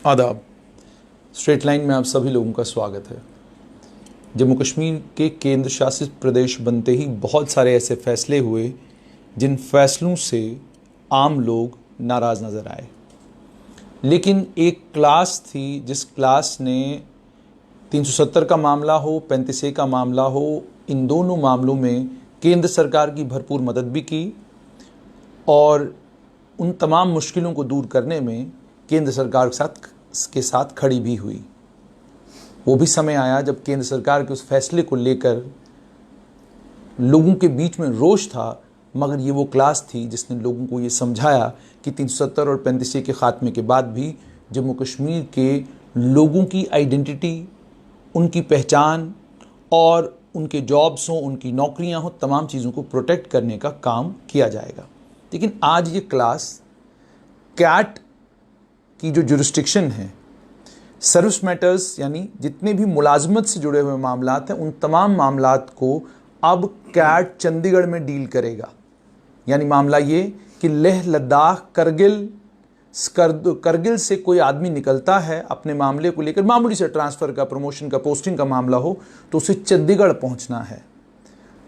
आदाब। Straight line में आप सभी लोगों का स्वागत है। जम्मू कश्मीर के केंद्र शासित प्रदेश बनते ही बहुत सारे ऐसे फैसले हुए जिन फैसलों से आम लोग नाराज़ नज़र आए, लेकिन एक क्लास थी जिस क्लास ने 370 का मामला हो, 35A का मामला हो, इन दोनों मामलों में केंद्र सरकार की भरपूर मदद भी की और उन तमाम मुश्किलों को दूर करने में केंद्र सरकार के साथ खड़ी भी हुई। वो भी समय आया जब केंद्र सरकार के उस फैसले को लेकर लोगों के बीच में रोष था, मगर ये वो क्लास थी जिसने लोगों को ये समझाया कि 370 और 35A के ख़ात्मे के बाद भी जम्मू कश्मीर के लोगों की आइडेंटिटी, उनकी पहचान और उनके जॉब्स हों, उनकी नौकरियां हों, तमाम चीज़ों को प्रोटेक्ट करने का काम किया जाएगा। लेकिन आज ये क्लास कैट की जो जुरिस्डिक्शन है, सर्विस मैटर्स यानी जितने भी मुलाजमत से जुड़े हुए मामलात हैं, उन तमाम मामलात को अब कैट चंडीगढ़ में डील करेगा। यानी मामला ये कि लेह लद्दाख करगिल से कोई आदमी निकलता है अपने मामले को लेकर, मामूली से ट्रांसफ़र का, प्रमोशन का, पोस्टिंग का मामला हो, तो उसे चंडीगढ़ पहुंचना है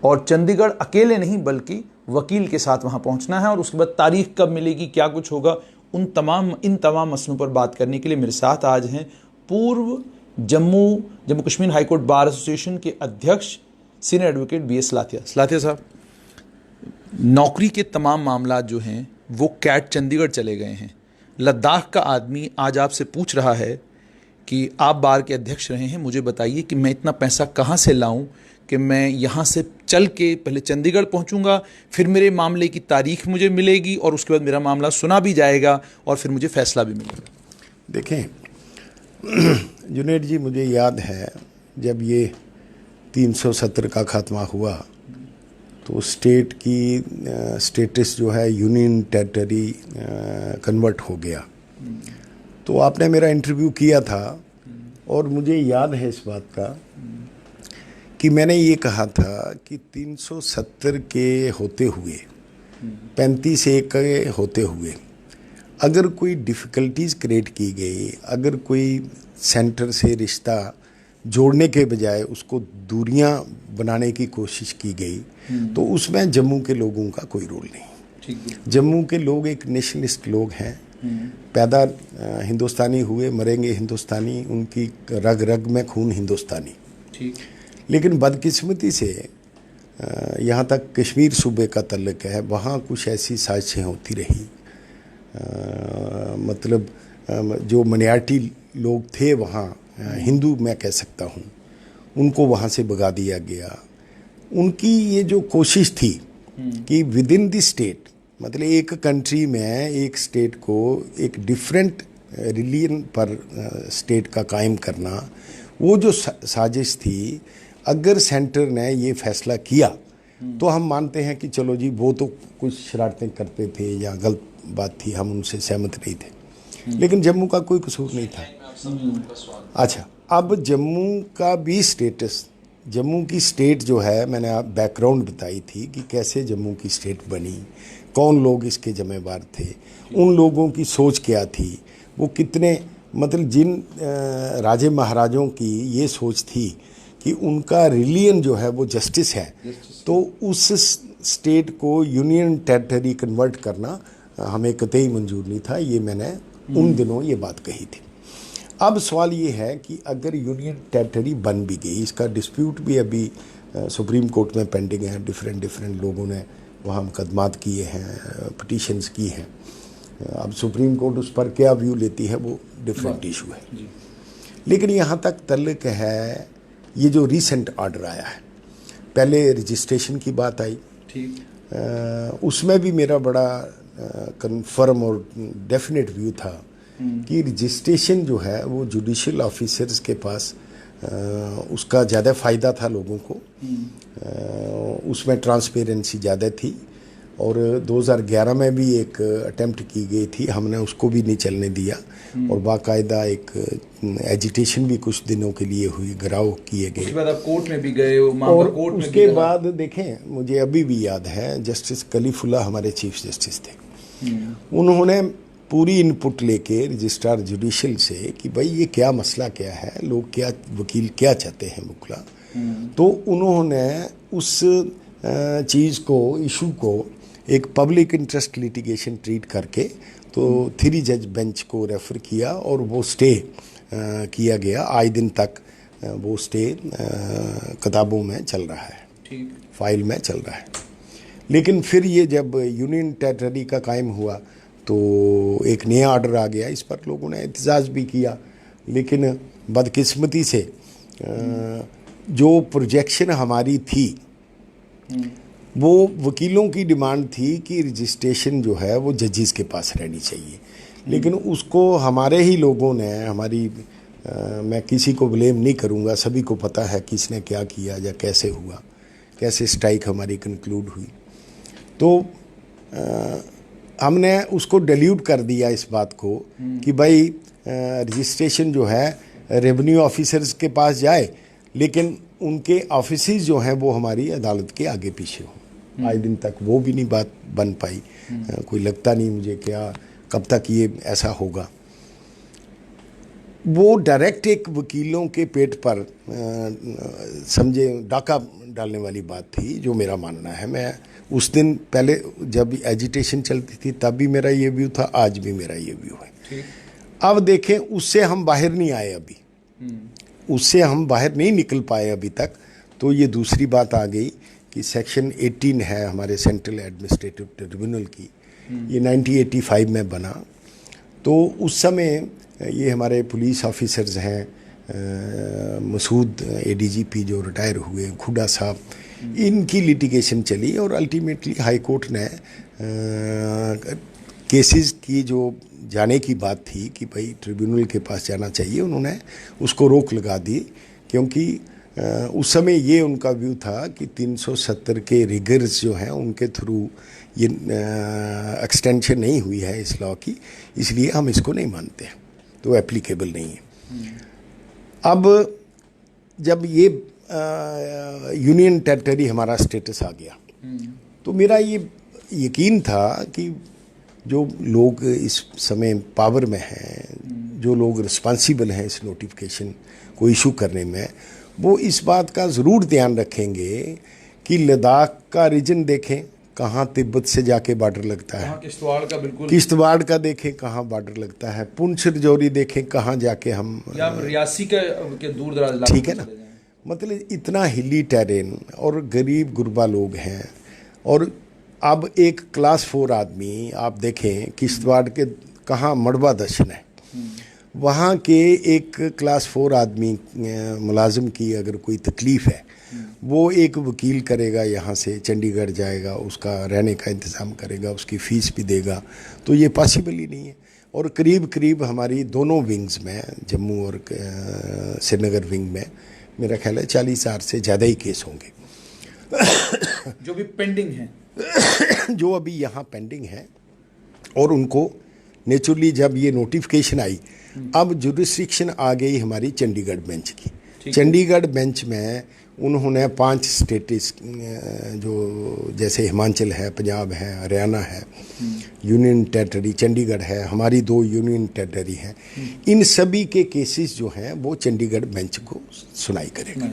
और चंडीगढ़ अकेले नहीं बल्कि वकील के साथ वहां पहुंचना है। और उसके बाद तारीख कब मिलेगी, क्या कुछ होगा, इन तमाम मसलों पर बात करने के लिए मेरे साथ आज हैं पूर्व Jammu Kashmir high court bar association के अध्यक्ष सीनियर एडवोकेट BS लाथिया साहब। नौकरी के तमाम मामला जो हैं वो कैट चंडीगढ़ चले गए हैं। लद्दाख का आदमी आज आपसे पूछ रहा है कि आप बार के अध्यक्ष रहे हैं, मुझे बताइए कि मैं इतना पैसा कहाँ से लाऊं कि मैं यहाँ से चल के पहले चंडीगढ़ पहुँचूँगा, फिर मेरे मामले की तारीख मुझे मिलेगी और उसके बाद मेरा मामला सुना भी जाएगा और फिर मुझे फ़ैसला भी मिलेगा। देखें जुनेद जी, मुझे याद है जब ये 370 का खात्मा हुआ तो स्टेट की स्टेटस जो है यूनियन टेरिटरी कन्वर्ट हो गया। तो आपने मेरा इंटरव्यू किया था और मुझे याद है इस बात का कि मैंने ये कहा था कि 370 के होते हुए 35A के होते हुए अगर कोई डिफ़िकल्टीज़ क्रिएट की गई, अगर कोई सेंटर से रिश्ता जोड़ने के बजाय उसको दूरियां बनाने की कोशिश की गई, तो उसमें जम्मू के लोगों का कोई रोल नहीं। जम्मू के लोग एक नेशनलिस्ट लोग हैं, पैदा हिंदुस्तानी हुए, मरेंगे हिंदुस्तानी, उनकी रग रग में खून हिंदुस्तानी। लेकिन बदकिस्मती से यहाँ तक कश्मीर सूबे का तल्लुक है, वहाँ कुछ ऐसी साजिशें होती रही। मतलब जो माइनॉरिटी लोग थे वहाँ, हिंदू मैं कह सकता हूँ, उनको वहाँ से भगा दिया गया। उनकी ये जो कोशिश थी कि विद इन द स्टेट, मतलब एक कंट्री में एक स्टेट को एक डिफरेंट रिलीजन पर स्टेट का कायम करना, वो जो साजिश थी, अगर सेंटर ने ये फैसला किया तो हम मानते हैं कि चलो जी वो तो कुछ शरारतें करते थे या गलत बात थी, हम उनसे सहमत नहीं थे, लेकिन जम्मू का कोई कसूर नहीं था। अच्छा, अब जम्मू का भी स्टेटस, जम्मू की स्टेट जो है, मैंने आप बैकग्राउंड बताई थी कि कैसे जम्मू की स्टेट बनी, कौन लोग इसके जिम्मेदार थे, उन लोगों की सोच क्या थी, वो कितने, मतलब जिन राजे महाराजों की ये सोच थी कि उनका रिलीजन जो है वो जस्टिस है, तो उस स्टेट को यूनियन टेरिटरी कन्वर्ट करना हमें कतई मंजूर नहीं था। ये मैंने उन दिनों ये बात कही थी। अब सवाल ये है कि अगर यूनियन टेरिटरी बन भी गई, इसका डिस्प्यूट भी अभी सुप्रीम कोर्ट में पेंडिंग है, डिफरेंट लोगों ने वहाँ मुकदमात किए हैं, पिटीशंस की हैं। अब सुप्रीम कोर्ट उस पर क्या व्यू लेती है वो डिफरेंट इशू है। लेकिन यहाँ तक तल्लुक है ये जो रीसेंट ऑर्डर आया है, पहले रजिस्ट्रेशन की बात आई, उसमें भी मेरा बड़ा कन्फर्म और डेफिनेट व्यू था कि रजिस्ट्रेशन जो है वो जुडिशियल ऑफिसर्स के पास उसका ज़्यादा फ़ायदा था लोगों को, उसमें ट्रांसपेरेंसी ज़्यादा थी। और 2011 में भी एक अटेम्प्ट की गई थी, हमने उसको भी नहीं चलने दिया और बाकायदा एक एजिटेशन भी कुछ दिनों के लिए हुई, घराव किए गए। उसके बाद आप कोर्ट में भी गए और उसके बाद देखें, मुझे अभी भी याद है जस्टिस कलीफुल्ला हमारे चीफ जस्टिस थे, उन्होंने पूरी इनपुट लेके रजिस्ट्रार जुडिशल से कि भाई ये क्या मसला क्या है, लोग क्या, वकील क्या चाहते हैं मुखला। तो उन्होंने उस चीज़ को, इशू को एक पब्लिक इंटरेस्ट लिटिगेशन ट्रीट करके तो 3 जज बेंच को रेफ़र किया और वो स्टे किया गया। आज दिन तक वो स्टे किताबों में चल रहा है, फाइल में चल रहा है। लेकिन फिर ये जब यूनियन टेरिटरी का कायम हुआ तो एक नया ऑर्डर आ गया। इस पर लोगों ने एहतजाज भी किया, लेकिन बदकिस्मती से जो प्रोजेक्शन हमारी थी, वो वकीलों की डिमांड थी कि रजिस्ट्रेशन जो है वो जजेस के पास रहनी चाहिए। लेकिन उसको हमारे ही लोगों ने, मैं किसी को ब्लेम नहीं करूँगा, सभी को पता है किसने क्या किया या कैसे हुआ, कैसे स्ट्राइक हमारी कंक्लूड हुई। तो हमने उसको डिल्यूट कर दिया इस बात को कि भाई रजिस्ट्रेशन जो है रेवेन्यू ऑफिसर्स के पास जाए, लेकिन उनके ऑफिसेज जो हैं वो हमारी अदालत के आगे पीछे हों। आज दिन तक वो भी नहीं बात बन पाई। कोई लगता नहीं मुझे क्या कब तक ये ऐसा होगा। वो डायरेक्ट एक वकीलों के पेट पर समझे डाका डालने वाली बात थी, जो मेरा मानना है। मैं उस दिन पहले जब एजिटेशन चलती थी तब भी मेरा ये व्यू था, आज भी मेरा ये व्यू है। अब देखें, उससे हम बाहर नहीं आए, अभी उससे हम बाहर नहीं निकल पाए अभी तक। तो ये दूसरी बात आ गई कि सेक्शन 18 है हमारे सेंट्रल एडमिनिस्ट्रेटिव ट्रिब्यूनल की, ये 1985 में बना। तो उस समय ये हमारे पुलिस ऑफिसर्स हैं, मसूद एडीजीपी जो रिटायर हुए, खुडा साहब, इनकी लिटिगेशन चली और अल्टीमेटली हाई कोर्ट ने केसेस की जो जाने की बात थी कि भाई ट्रिब्यूनल के पास जाना चाहिए, उन्होंने उसको रोक लगा दी। क्योंकि उस समय ये उनका व्यू था कि 370 के रिगर्स जो हैं उनके थ्रू ये एक्सटेंशन नहीं हुई है इस लॉ की, इसलिए हम इसको नहीं मानते हैं, तो एप्लीकेबल नहीं है। अब जब ये यूनियन टेरिटरी हमारा स्टेटस आ गया, तो मेरा ये यकीन था कि जो लोग इस समय पावर में हैं, जो लोग रिस्पॉन्सिबल हैं इस नोटिफिकेशन को इशू करने में, वो इस बात का ज़रूर ध्यान रखेंगे कि लद्दाख का रीजन देखें कहाँ तिब्बत से जाके बॉर्डर लगता है, किश्तवाड़ का, बिल्कुल किश्तवाड़ का देखें कहाँ बॉर्डर लगता है, पुंछ राजौरी देखें कहाँ जाके हम, या रियासी के दूर दराज, ठीक है ना। मतलब इतना हिली टेरेन और गरीब गुरबा लोग हैं। और अब एक क्लास 4 आदमी आप देखें, किश्तवाड़ के कहाँ मड़वा दर्शन है, वहाँ के एक क्लास 4 आदमी मुलाजिम की अगर कोई तकलीफ़ है, वो एक वकील करेगा, यहाँ से चंडीगढ़ जाएगा, उसका रहने का इंतज़ाम करेगा, उसकी फ़ीस भी देगा, तो ये पॉसिबल ही नहीं है। और करीब करीब हमारी दोनों विंग्स में, जम्मू और श्रीनगर विंग में, मेरा ख्याल है 40,000 से ज़्यादा ही केस होंगे जो भी पेंडिंग हैं जो अभी यहाँ पेंडिंग है। और उनको नेचुरली जब ये नोटिफिकेशन आई, अब जुरिस्डिक्शन आ गई हमारी चंडीगढ़ बेंच की। चंडीगढ़ बेंच में उन्होंने 5 स्टेट्स, जो जैसे हिमाचल है, पंजाब है, हरियाणा है, यूनियन टेरिटरी चंडीगढ़ है, हमारी 2 यूनियन टेरिटरी हैं, इन सभी के केसेस जो हैं वो चंडीगढ़ बेंच को सुनाई करेगा।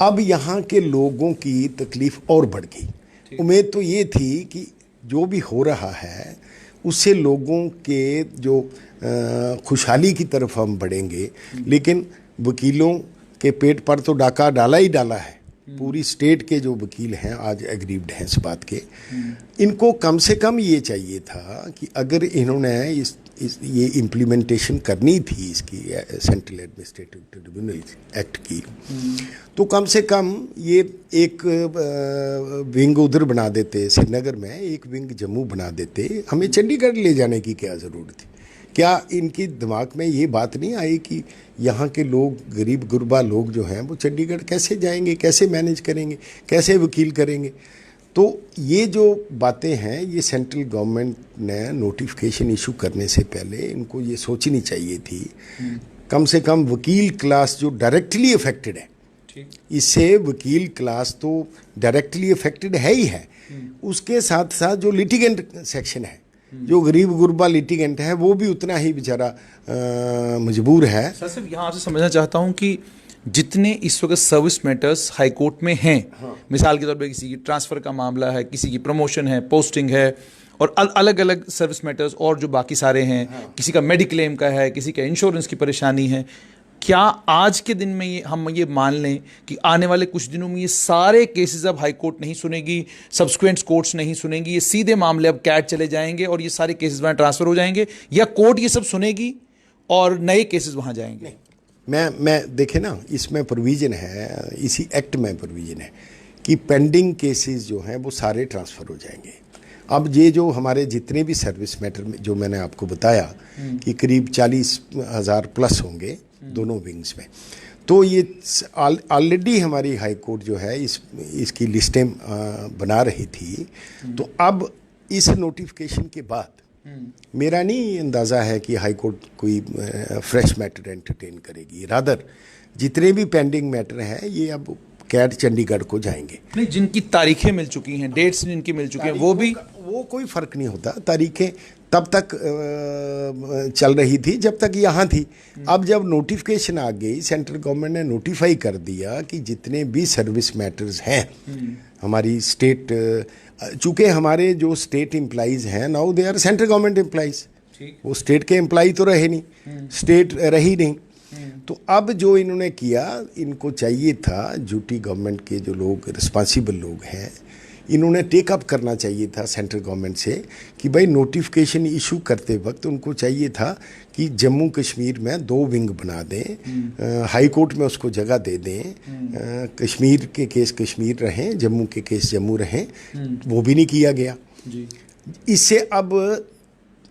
अब यहाँ के लोगों की तकलीफ़ और बढ़ गई। उम्मीद तो ये थी कि जो भी हो रहा है उससे लोगों के जो खुशहाली की तरफ हम बढ़ेंगे, लेकिन वकीलों के पेट पर तो डाका डाला ही डाला है। पूरी स्टेट के जो वकील हैं आज एग्रीव्ड हैं इस बात के। इनको कम से कम ये चाहिए था कि अगर इन्होंने ये इम्प्लीमेंटेशन करनी थी इसकी, सेंट्रल एडमिनिस्ट्रेटिव ट्रिब्यूनल एक्ट की, तो कम से कम ये एक विंग उधर बना देते श्रीनगर में, एक विंग जम्मू बना देते, हमें चंडीगढ़ ले जाने की क्या ज़रूरत थी। क्या इनकी दिमाग में ये बात नहीं आई कि यहाँ के लोग, गरीब गुरबा लोग जो हैं, वो चंडीगढ़ कैसे जाएंगे, कैसे मैनेज करेंगे, कैसे वकील करेंगे। तो ये जो बातें हैं, ये सेंट्रल गवर्नमेंट ने नोटिफिकेशन इशू करने से पहले इनको ये सोचनी चाहिए थी। कम से कम वकील क्लास जो डायरेक्टली अफेक्टेड है, इससे वकील क्लास तो डायरेक्टली अफेक्टेड है ही है, उसके साथ साथ जो लिटिगेंट सेक्शन है जो गरीब गुरबा लिटिगेंट है वो भी उतना ही बेचारा मजबूर है। सर सिर्फ यहाँ आपसे समझना चाहता हूँ कि जितने इस वक्त सर्विस मैटर्स हाई कोर्ट में हैं, मिसाल के तौर पे किसी की ट्रांसफ़र का मामला है, किसी की प्रमोशन है, पोस्टिंग है, और अलग अलग सर्विस मैटर्स और जो बाकी सारे हैं, किसी का मेडिक्लेम का है, किसी का इंश्योरेंस की परेशानी है, क्या आज के दिन में हम ये मान लें कि आने वाले कुछ दिनों में ये सारे केसेस अब हाई कोर्ट नहीं सुनेगी, सब्सिक्वेंट कोर्ट्स नहीं सुनेंगी, ये सीधे मामले अब कैट चले जाएंगे और ये सारे केसेस वहाँ ट्रांसफ़र हो जाएंगे, या कोर्ट ये सब सुनेगी और नए केसेस वहाँ जाएंगे? मैं देखे ना, इसमें प्रोविज़न है, इसी एक्ट में प्रोविज़न है कि पेंडिंग केसेस जो हैं वो सारे ट्रांसफ़र हो जाएंगे। अब ये जो हमारे जितने भी सर्विस मैटर में जो मैंने आपको बताया कि करीब 40,000 प्लस होंगे दोनों विंग्स में, तो ये ऑलरेडी हमारी हाई कोर्ट जो है इसकी लिस्टें बना रही थी। तो अब इस नोटिफिकेशन के बाद मेरा नहीं अंदाज़ा है कि हाई कोर्ट कोई फ्रेश मैटर एंटरटेन करेगी। रादर जितने भी पेंडिंग मैटर हैं ये अब कैट चंडीगढ़ को जाएंगे। नहीं, जिनकी तारीखें मिल चुकी हैं, डेट्स जिनकी मिल चुकी हैं, वो कोई फ़र्क नहीं होता। तारीखें तब तक चल रही थी जब तक यहाँ थी। अब जब नोटिफिकेशन आ गई, सेंट्रल गवर्नमेंट ने नोटिफाई कर दिया कि जितने भी सर्विस मैटर्स हैं हमारी स्टेट, चूँकि हमारे जो स्टेट एम्प्लॉइज़ हैं now they are central government employees, वो स्टेट के एम्प्लॉई तो रहे नहीं, स्टेट रही नहीं। तो अब जो इन्होंने किया, इनको चाहिए था, ड्यूटी गवर्नमेंट के जो लोग रिस्पॉन्सिबल लोग हैं, इन्होंने टेक अप करना चाहिए था सेंट्रल गवर्नमेंट से कि भाई नोटिफिकेशन इशू करते वक्त उनको चाहिए था कि जम्मू कश्मीर में 2 विंग बना दें, हाई कोर्ट में उसको जगह दे दें, कश्मीर के केस कश्मीर रहें, जम्मू के केस जम्मू रहें। वो भी नहीं किया गया जी। इससे अब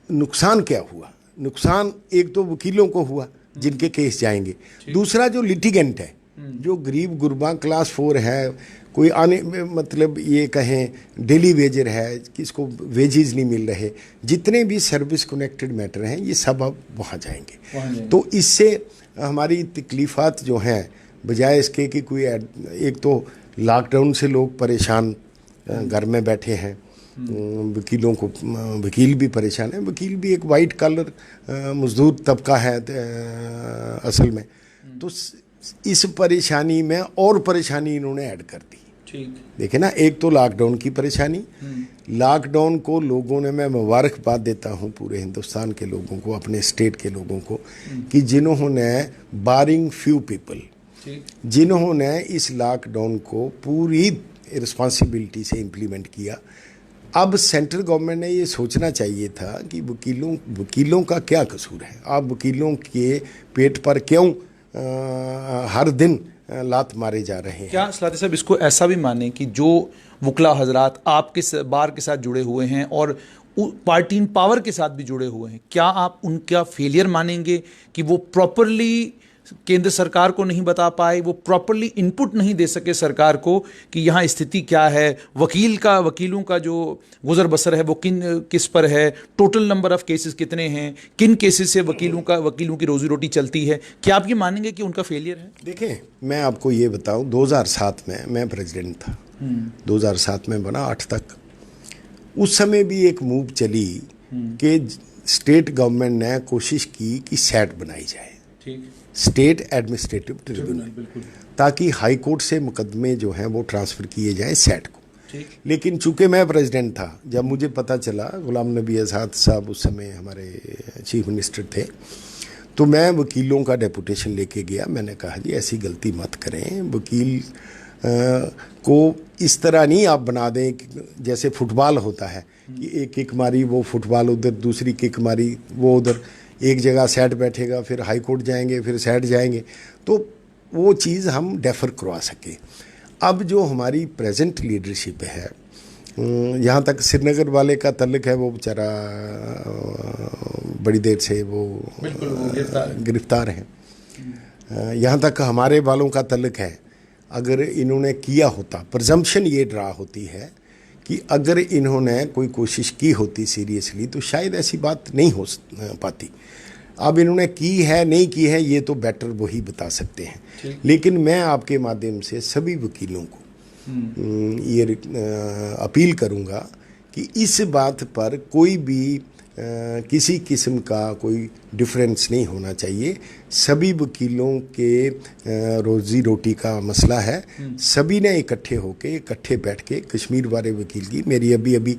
नुकसान क्या हुआ? नुकसान एक तो वकीलों को हुआ जिनके केस जाएंगे, दूसरा जो लिटिगेंट है, जो गरीब गुरबा क्लास 4 है, कोई आने मतलब ये कहें डेली वेजर है, किसको वेजेस नहीं मिल रहे, जितने भी सर्विस कनेक्टेड मैटर हैं ये सब अब वहाँ जाएंगे। तो इससे हमारी तकलीफ़ात जो हैं, बजाय इसके कि कोई एक तो लॉकडाउन से लोग परेशान घर में बैठे हैं, वकीलों को, वकील भी परेशान है। वकील भी एक वाइट कॉलर मजदूर तबका है असल में। तो इस परेशानी में और परेशानी इन्होंने ऐड कर दी। देखे ना, एक तो लॉकडाउन की परेशानी, लॉकडाउन को लोगों ने, मैं मुबारकबाद देता हूँ पूरे हिंदुस्तान के लोगों को, अपने स्टेट के लोगों को, कि जिन्होंने बारिंग फ्यू पीपल, जिन्होंने इस लॉकडाउन को पूरी रिस्पॉन्सिबिलिटी से इम्प्लीमेंट किया। अब सेंट्रल गवर्नमेंट ने ये सोचना चाहिए था कि वकीलों का क्या कसूर है, आप वकीलों के पेट पर क्यों हर दिन लात मारे जा रहे हैं। क्या सलाती साहब इसको ऐसा भी माने कि जो वकला हजरात आपके बार के साथ जुड़े हुए हैं और पार्टी इन पावर के साथ भी जुड़े हुए हैं, क्या आप उनका फेलियर मानेंगे कि वो प्रॉपरली केंद्र सरकार को नहीं बता पाए, वो प्रॉपरली इनपुट नहीं दे सके सरकार को कि यहाँ स्थिति क्या है, वकीलों का जो गुजर बसर है वो किस पर है, टोटल नंबर ऑफ केसेस कितने हैं, किन केसेस से वकीलों की रोजी रोटी चलती है? क्या आप ये मानेंगे कि उनका फेलियर है? देखें, मैं आपको ये बताऊं, 2007 में मैं प्रेसिडेंट था, 2007 में बना 8 तक। उस समय भी एक मूव चली कि स्टेट गवर्नमेंट ने कोशिश की कि सैट बनाई जाए, स्टेट एडमिनिस्ट्रेटिव ट्रिब्यूनल, ताकि हाई कोर्ट से मुकदमे जो हैं वो ट्रांसफ़र किए जाए सैट को। लेकिन चूंकि मैं प्रेसिडेंट था, जब मुझे पता चला, गुलाम नबी आज़ाद साहब उस समय हमारे चीफ मिनिस्टर थे, तो मैं वकीलों का डेपुटेशन लेके गया। मैंने कहा जी ऐसी गलती मत करें, वकील को इस तरह नहीं आप बना दें जैसे फुटबॉल होता है कि एक किक मारी वो फुटबॉल उधर, दूसरी किक मारी वो उधर, एक जगह सेट बैठेगा, फिर हाई कोर्ट जाएंगे, फिर सेट जाएंगे, तो वो चीज़ हम डेफर करवा सके। अब जो हमारी प्रेजेंट लीडरशिप है, यहाँ तक श्रीनगर वाले का तल्लुक है, वो बेचारा बड़ी देर से वो गिरफ्तार हैं। यहाँ तक हमारे वालों का तल्लुक है, अगर इन्होंने किया होता, प्रजम्पशन ये ड्रा होती है कि अगर इन्होंने कोई कोशिश की होती सीरियसली तो शायद ऐसी बात नहीं हो पाती। अब इन्होंने की है नहीं की है ये तो बेटर वही बता सकते हैं। लेकिन मैं आपके माध्यम से सभी वकीलों को ये अपील करूंगा कि इस बात पर कोई भी किसी किस्म का कोई डिफरेंस नहीं होना चाहिए। सभी वकीलों के रोज़ी रोटी का मसला है। सभी ने इकट्ठे बैठ के कश्मीर वाले वकील की, मेरी अभी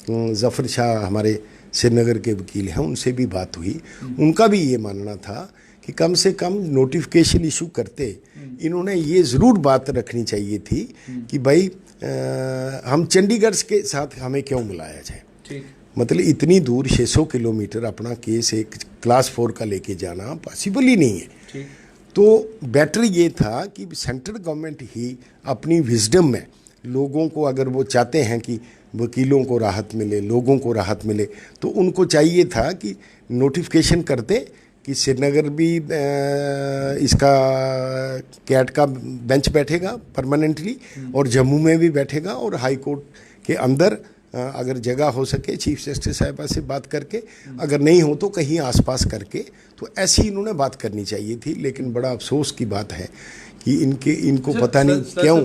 ज़फ़र शाह हमारे श्रीनगर के वकील हैं, उनसे भी बात हुई। उनका भी ये मानना था कि कम से कम नोटिफिकेशन इशू करते इन्होंने ये ज़रूर बात रखनी चाहिए थी कि भाई हम चंडीगढ़ के साथ हमें क्यों मिलाया जाए। मतलब इतनी दूर 600 किलोमीटर अपना केस एक क्लास 4 का लेके जाना पॉसिबल ही नहीं है। तो बेटर ये था कि सेंट्रल गवर्नमेंट ही अपनी विजडम में लोगों को, अगर वो चाहते हैं कि वकीलों को राहत मिले, लोगों को राहत मिले, तो उनको चाहिए था कि नोटिफिकेशन करते कि श्रीनगर भी इसका कैट का बेंच बैठेगा परमानेंटली और जम्मू में भी बैठेगा, और हाई कोर्ट के अंदर अगर जगह हो सके चीफ जस्टिस साहिबा से बात करके, अगर नहीं हो तो कहीं आसपास करके, तो ऐसी इन्होंने बात करनी चाहिए थी। लेकिन बड़ा अफसोस की बात है कि इनको पता नहीं क्यों।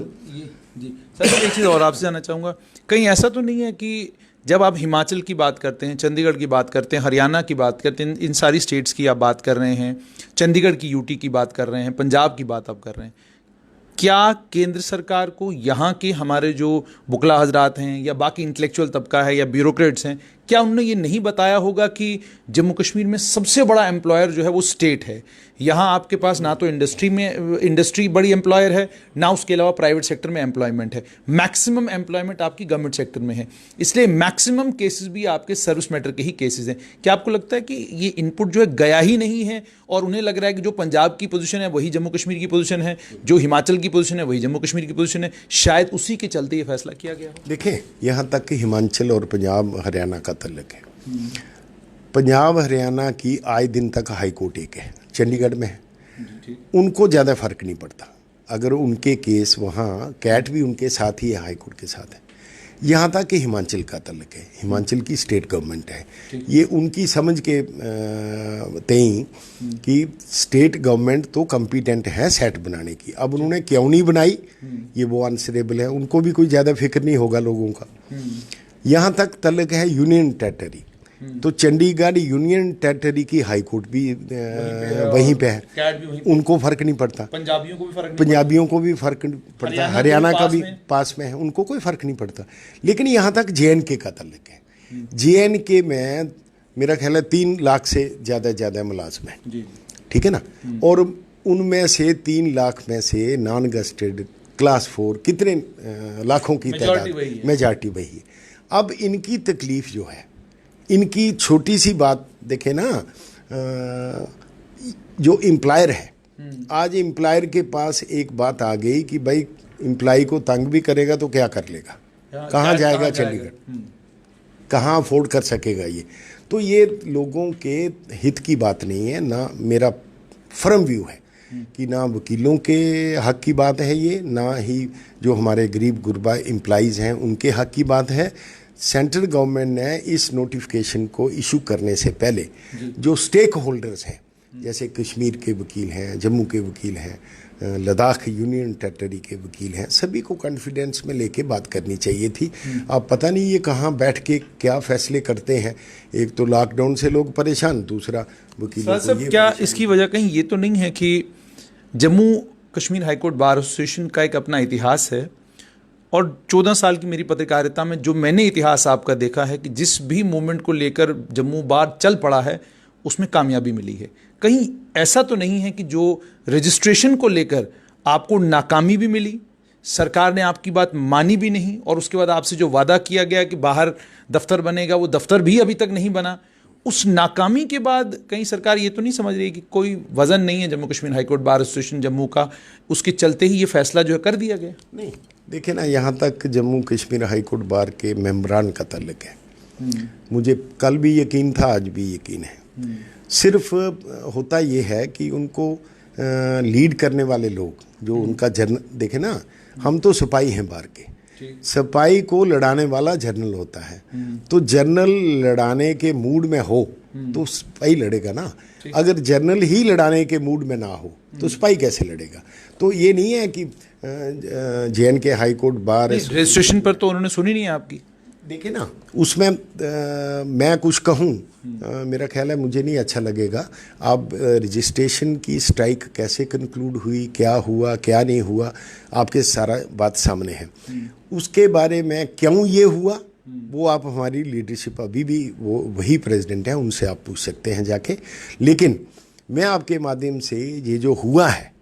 जी सर, एक चीज़ और आपसे जानना चाहूँगा, कहीं ऐसा तो नहीं है कि जब आप हिमाचल की बात करते हैं, चंडीगढ़ की बात करते हैं, हरियाणा की बात करते हैं, इन सारी स्टेट्स की आप बात कर रहे हैं, चंडीगढ़ की यूटी की बात कर रहे हैं, पंजाब की बात आप कर रहे हैं, क्या केंद्र सरकार को यहाँ के हमारे जो बुकला हजरात हैं या बाकी इंटेलेक्चुअल तबका है या ब्यूरोक्रेट्स हैं, क्या उन्होंने ये नहीं बताया होगा कि जम्मू कश्मीर में सबसे बड़ा एम्प्लॉयर जो है वो स्टेट है। यहाँ आपके पास ना तो इंडस्ट्री बड़ी एम्प्लॉयर है, ना उसके अलावा प्राइवेट सेक्टर में एम्प्लॉयमेंट है। मैक्सिमम एम्प्लॉयमेंट आपकी गवर्नमेंट सेक्टर में है, इसलिए मैक्सिमम केसेस भी आपके सर्विस मैटर के ही केसेस हैं। क्या आपको लगता है कि ये इनपुट जो है गया ही नहीं है और उन्हें लग रहा है कि जो पंजाब की पोजीशन है वही जम्मू कश्मीर की पोजीशन है, जो हिमाचल की पोजीशन है वही जम्मू कश्मीर की पोजीशन है, शायद उसी के चलते ये फैसला किया गया हो? देखें, यहाँ तक कि हिमाचल और पंजाब हरियाणा का तल्लक है। पंजाब हरियाणा की आए दिन तक हाई कोर्ट एक है, चंडीगढ़ में है, उनको ज़्यादा फर्क नहीं पड़ता। अगर उनके केस वहाँ कैट भी उनके साथ ही है, हाई कोर्ट के साथ है। यहाँ तक कि हिमाचल का तल्लक है, हिमाचल की स्टेट गवर्नमेंट है, ये उनकी समझ के तई कि स्टेट गवर्नमेंट तो कॉम्पिटेंट है सेट बनाने की। अब उन्होंने क्यों नहीं बनाई, ये वो आंसरेबल है, उनको भी कोई ज़्यादा फिक्र नहीं होगा लोगों का। यहाँ तक तल्लक है यूनियन टेरिटरी, तो चंडीगढ़ यूनियन टेरिटरी की हाई कोर्ट भी वहीं पे है, उनको फर्क नहीं पड़ता। पंजाबियों को भी फर्क नहीं पड़ता, हरियाणा का भी पास में है, उनको कोई फर्क नहीं पड़ता। लेकिन यहाँ तक JNK का तल्लक है। JNK में मेरा ख्याल है 3 लाख से ज़्यादा मुलाजिम है, ठीक है ना, और उनमें से 3 लाख में से नॉन गस्टेड क्लास 4 कितने लाखों की तादाद, मेजॉरिटी वही है। अब इनकी तकलीफ जो है, इनकी छोटी सी बात देखें ना, जो एम्प्लॉयर है, आज एम्प्लॉयर के पास एक बात आ गई कि भाई एम्प्लॉय को तंग भी करेगा तो क्या कर लेगा, कहाँ जाएगा चंडीगढ़, कहाँ अफोर्ड कर सकेगा ये। तो ये लोगों के हित की बात नहीं है, ना मेरा फर्म व्यू है कि ना वकीलों के हक की बात है ये, ना ही जो हमारे गरीब गुरबा एम्प्लॉइज़ हैं उनके हक की बात है। सेंट्रल गवर्नमेंट ने इस नोटिफिकेशन को इशू करने से पहले जो स्टेक होल्डर्स हैं, जैसे कश्मीर के वकील हैं, जम्मू के वकील हैं, लद्दाख यूनियन टेरिटरी के वकील हैं, सभी को कॉन्फिडेंस में लेके बात करनी चाहिए थी। अब पता नहीं ये कहाँ बैठ के क्या फैसले करते हैं। एक तो लॉकडाउन से लोग परेशान, दूसरा वकीलों को ये क्या इसकी वजह कहीं ये तो नहीं है कि Jammu Kashmir high court bar association का एक अपना इतिहास है, और 14 साल की मेरी पत्रकारिता में जो मैंने इतिहास आपका देखा है कि जिस भी मूवमेंट को लेकर जम्मू बार चल पड़ा है उसमें कामयाबी मिली है। कहीं ऐसा तो नहीं है कि जो रजिस्ट्रेशन को लेकर आपको नाकामी भी मिली, सरकार ने आपकी बात मानी भी नहीं, और उसके बाद आपसे जो वादा किया गया कि बाहर दफ्तर बनेगा वो दफ्तर भी अभी तक नहीं बना। उस नाकामी के बाद कहीं सरकार ये तो नहीं समझ रही कि कोई वजन नहीं है Jammu Kashmir high court bar association Jammu का, उसके चलते ही ये फैसला जो है कर दिया गया? नहीं, देखिए ना, यहाँ तक जम्मू कश्मीर हाईकोर्ट बार के मेंबरान का तल्लक है, मुझे कल भी यकीन था, आज भी यकीन है। सिर्फ होता ये है कि उनको लीड करने वाले लोग जो उनका जर्नल, देखे ना, हम तो सिपाही हैं बार के, सिपाही को लड़ाने वाला जनरल होता है, तो जनरल लड़ाने के मूड में हो तो सिपाही लड़ेगा ना। अगर जनरल ही लड़ाने के मूड में ना हो तो सिपाही कैसे लड़ेगा? तो ये नहीं है कि JNK high court bar registration पर तो उन्होंने सुनी नहीं है आपकी, देखिए ना, उसमें मैं कुछ कहूँ, मेरा ख्याल है मुझे नहीं अच्छा लगेगा। अब रजिस्ट्रेशन की स्ट्राइक कैसे कंक्लूड हुई, क्या हुआ क्या नहीं हुआ, आपके सारा बात सामने है। उसके बारे में क्यों ये हुआ, वो आप हमारी लीडरशिप, अभी भी वो वही प्रेसिडेंट है, उनसे आप पूछ सकते हैं जाके। लेकिन मैं आपके माध्यम से ये जो हुआ है,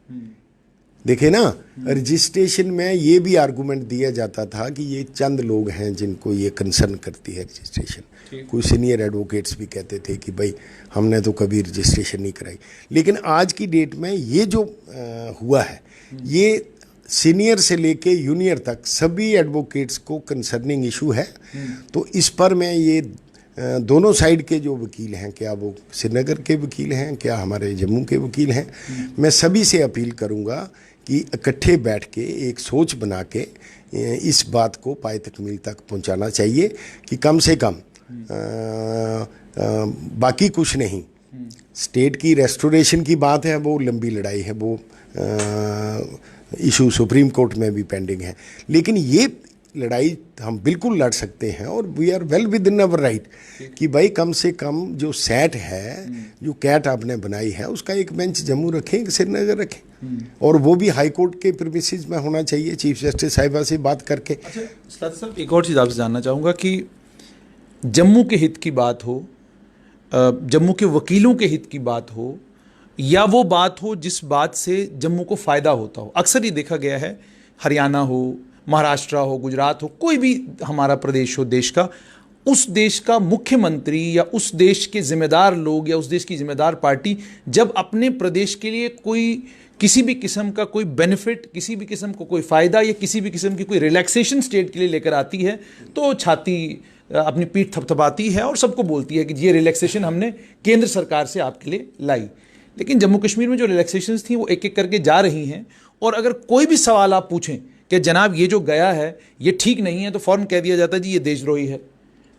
देखिए ना, रजिस्ट्रेशन में ये भी आर्गूमेंट दिया जाता था कि ये चंद लोग हैं जिनको ये कंसर्न करती है रजिस्ट्रेशन। कोई सीनियर एडवोकेट्स भी कहते थे कि भाई हमने तो कभी रजिस्ट्रेशन नहीं कराई। लेकिन आज की डेट में ये जो हुआ है, ये सीनियर से लेके जूनियर तक सभी एडवोकेट्स को कंसर्निंग इशू है। तो इस पर मैं ये दोनों साइड के जो वकील हैं, क्या वो श्रीनगर के वकील हैं, क्या हमारे जम्मू के वकील हैं, मैं सभी से अपील करूंगा कि इकट्ठे बैठ के एक सोच बना के इस बात को पाए तकमील तक पहुंचाना चाहिए कि कम से कम बाकी कुछ नहीं, स्टेट की रेस्टोरेशन की बात है, वो लंबी लड़ाई है, वो इशू सुप्रीम कोर्ट में भी पेंडिंग है। लेकिन ये लड़ाई हम बिल्कुल लड़ सकते हैं और we are well within our right कि भाई कम से कम जो सेट है, जो कैट आपने बनाई है, उसका एक बेंच जम्मू रखें, एक श्रीनगर रखें, और वो भी हाई कोर्ट के प्रीमिसेस में होना चाहिए, चीफ जस्टिस साहिबा से बात करके। अच्छा सलाती साहब, एक और चीज़ आपसे जानना चाहूँगा कि जम्मू के हित की बात हो, जम्मू के वकीलों के हित की बात हो, या वो बात हो जिस बात से जम्मू को फ़ायदा होता हो। अक्सर ये देखा गया है, हरियाणा हो, महाराष्ट्र हो, गुजरात हो, कोई भी हमारा प्रदेश हो देश का, उस देश का मुख्यमंत्री या उस देश के जिम्मेदार लोग या उस देश की जिम्मेदार पार्टी जब अपने प्रदेश के लिए कोई किसी भी किस्म का कोई बेनिफिट, किसी भी किस्म को कोई फ़ायदा या किसी भी किस्म की कोई रिलैक्सेशन स्टेट के लिए लेकर आती है, तो छाती अपनी पीठ थपथपाती है और सबको बोलती है कि ये रिलैक्सेशन हमने केंद्र सरकार से आपके लिए लाई। लेकिन जम्मू कश्मीर में जो रिलैक्सेशंस थी वो एक एक करके जा रही हैं, और अगर कोई भी सवाल आप पूछें कि जनाब ये जो गया है ये ठीक नहीं है, तो फ़ौरन कह दिया जाता है जी ये देशद्रोही है,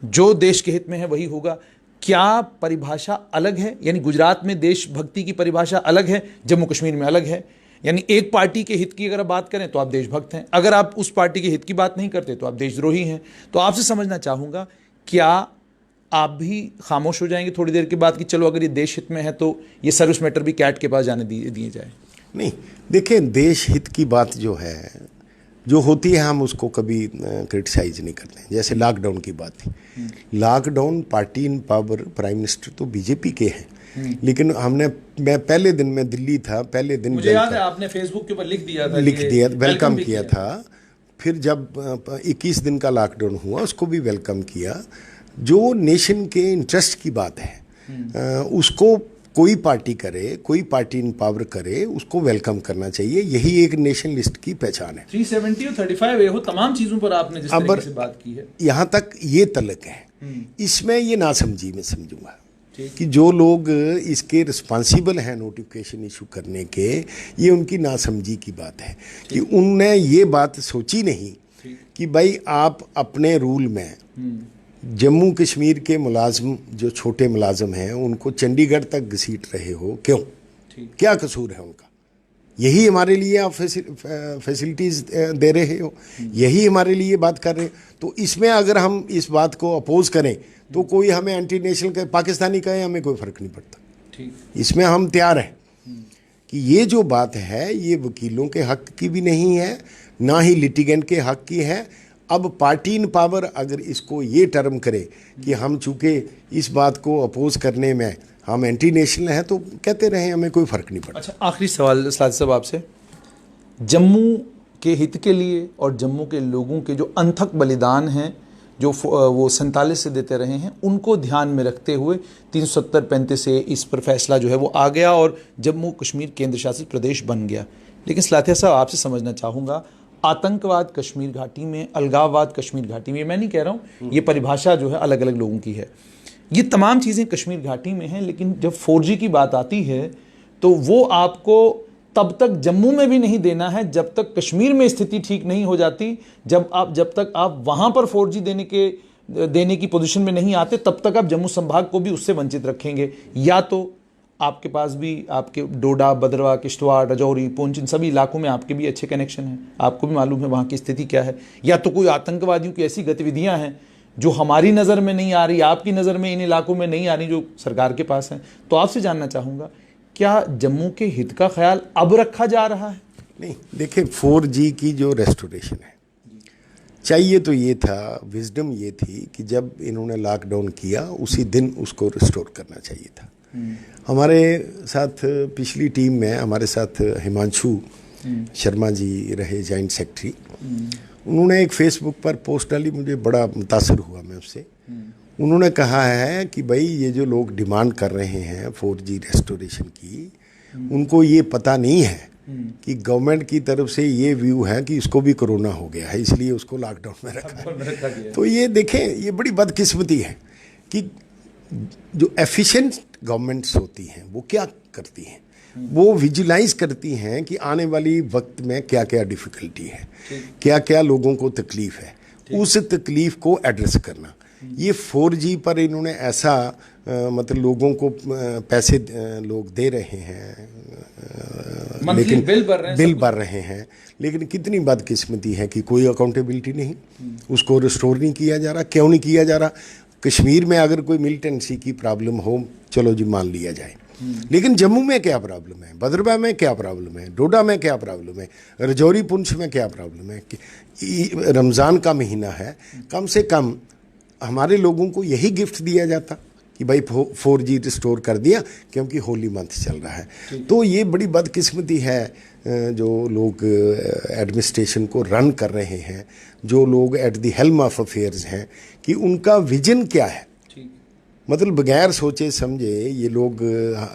जो देश के हित में है वही होगा। क्या परिभाषा अलग है? यानी गुजरात में देशभक्ति की परिभाषा अलग है, जम्मू कश्मीर में अलग है। यानी एक पार्टी के हित की अगर आप बात करें तो आप देशभक्त हैं, अगर आप उस पार्टी के हित की बात नहीं करते तो आप देशद्रोही हैं। तो आपसे समझना चाहूँगा, क्या आप भी खामोश हो जाएंगे थोड़ी देर के बाद कि चलो अगर ये देश हित में है तो ये सर्विस मैटर भी कैट के पास जाने दिए जाए? नहीं, देखिए, देश हित की बात जो है, जो होती है, हम उसको कभी क्रिटिसाइज नहीं करते हैं। जैसे लॉकडाउन की बात थी, लॉकडाउन पार्टी इन पावर, प्राइम मिनिस्टर तो बीजेपी के हैं, लेकिन मैं पहले दिन में दिल्ली था, पहले दिन मुझे याद है आपने फेसबुक के ऊपर लिख दिया था, वेलकम किया था। फिर जब 21 दिन का लॉकडाउन हुआ, उसको भी वेलकम किया। जो नेशन के इंटरेस्ट की बात है, उसको कोई पार्टी करे, कोई पार्टी इन पावर करे, उसको वेलकम करना चाहिए। यही एक नेशनलिस्ट की पहचान है। 370 और 35A हो, तमाम चीजों पर आपने जिस तरीके से बात की है, यहाँ तक ये तलक है। इसमें ये नासमझी में समझूंगा कि जो लोग इसके रिस्पॉन्सिबल हैं नोटिफिकेशन इशू करने के, ये उनकी नासमझी की बात है कि उनने ये बात सोची नहीं कि भाई आप अपने रूल में जम्मू कश्मीर के मुलाजिम, जो छोटे मुलाजिम हैं, उनको चंडीगढ़ तक घसीट रहे हो, क्यों? क्या कसूर है उनका? यही हमारे लिए आप फैसिलिटीज़ दे रहे हो, यही हमारे लिए बात कर रहे हैं। तो इसमें अगर हम इस बात को अपोज करें तो कोई हमें एंटी नेशनल कहे, पाकिस्तानी कहे, हमें कोई फ़र्क नहीं पड़ता। इसमें हम तैयार हैं कि ये जो बात है, ये वकीलों के हक की भी नहीं है, ना ही लिटिगेंट के हक की है। अब पार्टी इन पावर अगर इसको ये टर्म करे कि हम चूँकि इस बात को अपोज करने में हम एंटी नेशनल हैं, तो कहते रहे, हमें कोई फ़र्क नहीं पड़ता। अच्छा, आखिरी सवाल सलाती साहब आपसे, जम्मू के हित के लिए और जम्मू के लोगों के जो अनथक बलिदान हैं, जो वो 47 से देते रहे हैं, उनको ध्यान में रखते हुए 370-35 से इस पर फैसला जो है वो आ गया और जम्मू कश्मीर केंद्र शासित प्रदेश बन गया। लेकिन सलाती साहब, आपसे समझना चाहूँगा, आतंकवाद कश्मीर घाटी में, अलगाववाद कश्मीर घाटी में, मैं नहीं कह रहा हूँ, ये परिभाषा जो है अलग अलग लोगों की है, ये तमाम चीज़ें कश्मीर घाटी में हैं। लेकिन जब 4G की बात आती है तो वो आपको तब तक जम्मू में भी नहीं देना है जब तक कश्मीर में स्थिति ठीक नहीं हो जाती। जब तक आप वहाँ पर 4G देने की पोजीशन में नहीं आते, तब तक आप जम्मू संभाग को भी उससे वंचित रखेंगे। या तो आपके पास भी, आपके डोडा, भद्रवाह, किश्तवाड़, राजौरी, पुंछ, इन सभी इलाकों में आपके भी अच्छे कनेक्शन हैं, आपको भी मालूम है वहाँ की स्थिति क्या है। या तो कोई आतंकवादियों की ऐसी गतिविधियाँ हैं जो हमारी नज़र में नहीं आ रही, आपकी नज़र में इन इलाकों में नहीं आ रही, जो सरकार के पास हैं। तो आपसे जानना चाहूँगा, क्या जम्मू के हित का ख्याल अब रखा जा रहा है? नहीं, देखिए 4G की जो रेस्टोरेशन है, चाहिए तो ये था, विजडम ये थी कि जब इन्होंने लॉकडाउन किया उसी दिन उसको रिस्टोर करना चाहिए था। हमारे साथ पिछली टीम में हमारे साथ हिमांशु शर्मा जी रहे जॉइंट सेक्रेटरी। उन्होंने एक फेसबुक पर पोस्ट डाली, मुझे बड़ा मुतासर हुआ मैं उससे। उन्होंने कहा है कि भाई ये जो लोग डिमांड कर रहे हैं 4G रेस्टोरेशन की, उनको ये पता नहीं है कि गवर्नमेंट की तरफ से ये व्यू है कि इसको भी कोरोना हो गया है, इसलिए उसको लॉकडाउन में रखा है। तो ये देखें, ये बड़ी बदकिस्मती है कि जो एफिशिएंट गवर्नमेंट्स होती हैं वो क्या करती हैं, वो विजुलाइज करती हैं कि आने वाली वक्त में क्या क्या डिफ़िकल्टी है, क्या क्या लोगों को तकलीफ़ है, उस तकलीफ़ को एड्रेस करना। ये 4G पर इन्होंने ऐसा मतलब लोगों को पैसे लोग दे रहे हैं, लेकिन बिल भर रहे हैं, लेकिन कितनी बदकिस्मती है कि कोई अकाउंटेबिलिटी नहीं, उसको रिस्टोर नहीं किया जा रहा। क्यों नहीं किया जा रहा? कश्मीर में अगर कोई मिलिटेंसी की प्रॉब्लम हो, चलो जी मान लिया जाए, लेकिन जम्मू में क्या प्रॉब्लम है, भद्रवाह में क्या प्रॉब्लम है, डोडा में क्या प्रॉब्लम है, रजौरी पुंछ में क्या प्रॉब्लम है। रमज़ान का महीना है, कम से कम हमारे लोगों को यही गिफ्ट दिया जाता कि भाई 4G रिस्टोर कर दिया, क्योंकि होली मंथ चल रहा है। तो ये बड़ी बदकिस्मती है जो लोग एडमिनिस्ट्रेशन को रन कर रहे हैं, जो लोग at the helm of affairs हैं, कि उनका विजन क्या है। मतलब बगैर सोचे समझे ये लोग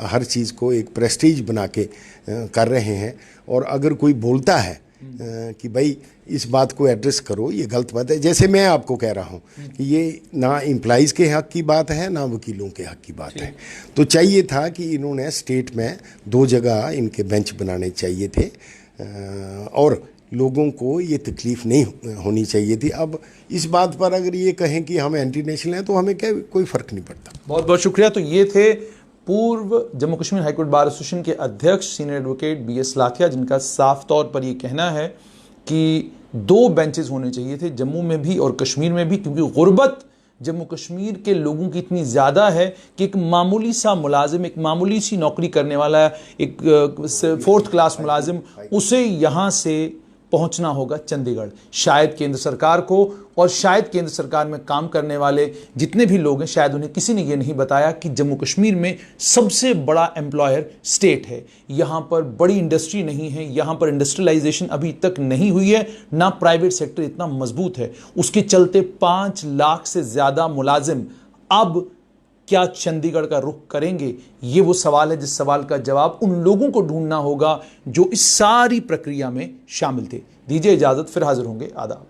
हर चीज़ को एक प्रेस्टीज बना के कर रहे हैं। और अगर कोई बोलता है कि भाई इस बात को एड्रेस करो, ये गलत बात है। जैसे मैं आपको कह रहा हूँ कि ये ना एम्प्लॉइज़ के हक़ की बात है, ना वकीलों के हक़ की बात है। तो चाहिए था कि इन्होंने स्टेट में 2 जगह इनके बेंच बनाने चाहिए थे, और लोगों को ये तकलीफ़ नहीं होनी चाहिए थी। अब इस बात पर अगर ये कहें कि हम एंटी नेशनल हैं, तो हमें क्या कोई फ़र्क नहीं पड़ता। बहुत बहुत शुक्रिया। तो ये थे पूर्व Jammu Kashmir high court bar association के अध्यक्ष सीनियर एडवोकेट BS लाठिया, जिनका साफ तौर पर ये कहना है कि 2 बेंचेस होने चाहिए थे, जम्मू में भी और कश्मीर में भी, क्योंकि गुर्बत जम्मू कश्मीर के लोगों की इतनी ज़्यादा है कि एक मामूली सा मुलाजिम, एक मामूली सी नौकरी करने वाला, एक 4th क्लास मुलाजिम, उसे यहाँ से पहुंचना होगा चंडीगढ़। शायद केंद्र सरकार को और शायद केंद्र सरकार में काम करने वाले जितने भी लोग हैं, शायद उन्हें किसी ने ये नहीं बताया कि जम्मू कश्मीर में सबसे बड़ा एम्प्लॉयर स्टेट है। यहाँ पर बड़ी इंडस्ट्री नहीं है, यहाँ पर इंडस्ट्रियलाइजेशन अभी तक नहीं हुई है, ना प्राइवेट सेक्टर इतना मजबूत है। उसके चलते 5 लाख से ज़्यादा मुलाजिम अब क्या चंडीगढ़ का रुख करेंगे? ये वो सवाल है जिस सवाल का जवाब उन लोगों को ढूंढना होगा जो इस सारी प्रक्रिया में शामिल थे। दीजिए इजाज़त, फिर हाजिर होंगे। आदाब।